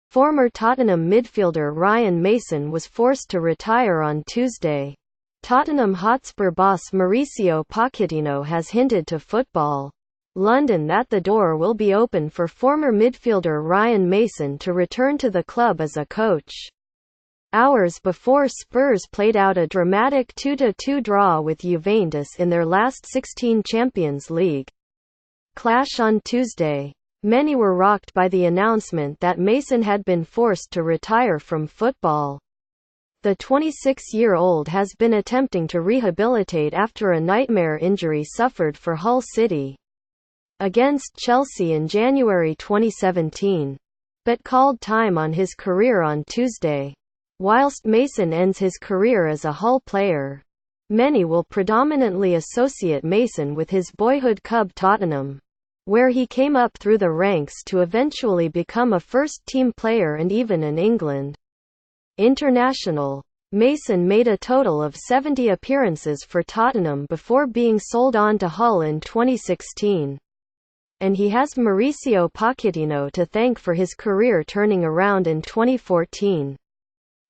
Former Tottenham midfielder Ryan Mason was forced to retire on Tuesday. Tottenham Hotspur boss Mauricio Pochettino has hinted to Football London that the door will be open for former midfielder Ryan Mason to return to the club as a coach. Hours before Spurs played out a dramatic 2-2 draw with Juventus in their last 16 Champions League clash on Tuesday, many were rocked by the announcement that Mason had been forced to retire from football. The 26-year-old has been attempting to rehabilitate after a nightmare injury suffered for Hull City against Chelsea in January 2017, but called time on his career on Tuesday. Whilst Mason ends his career as a Hull player, many will predominantly associate Mason with his boyhood club Tottenham, where he came up through the ranks to eventually become a first-team player and even an England international. Mason made a total of 70 appearances for Tottenham before being sold on to Hull in 2016. And he has Mauricio Pochettino to thank for his career turning around in 2014.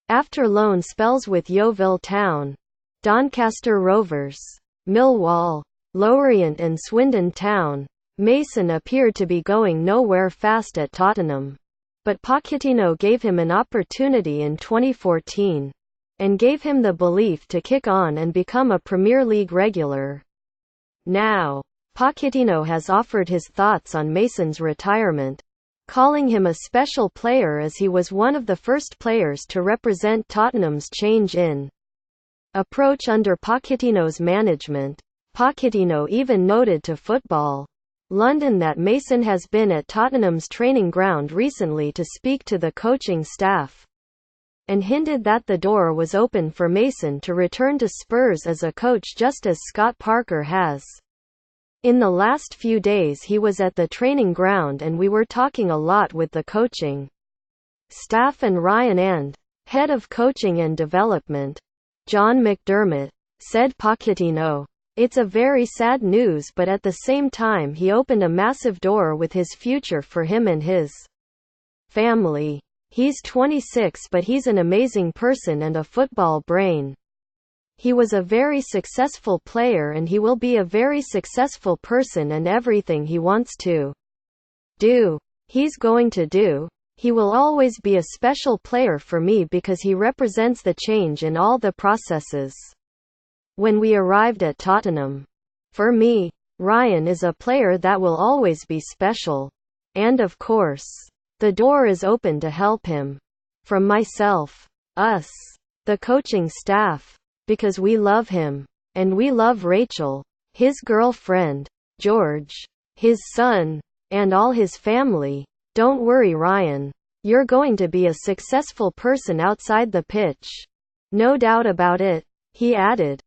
After loan spells with Yeovil Town, Doncaster Rovers, Millwall, Lorient and Swindon Town, Mason appeared to be going nowhere fast at Tottenham. But Pochettino gave him an opportunity in 2014, and gave him the belief to kick on and become a Premier League regular. Now, Pochettino has offered his thoughts on Mason's retirement, calling him a special player as he was one of the first players to represent Tottenham's change in approach under Pochettino's management. Pochettino even noted to Football London that Mason has been at Tottenham's training ground recently to speak to the coaching staff, and hinted that the door was open for Mason to return to Spurs as a coach just as Scott Parker has. In the last few days he was at the training ground and we were talking a lot with the coaching staff and Ryan and head of coaching and development, John McDermott, said Pochettino. It's a very sad news, but at the same time he opened a massive door with his future for him and his family. He's 26 but he's an amazing person and a football brain. He was a very successful player and he will be a very successful person, and everything he wants to do, he's going to do. He will always be a special player for me because he represents the change in all the processes. When we arrived at Tottenham, for me, Ryan is a player that will always be special. And of course, the door is open to help him. From myself, us, the coaching staff, because we love him. And we love Rachel, his girlfriend, George, his son, and all his family. Don't worry, Ryan. You're going to be a successful person outside the pitch. No doubt about it, he added.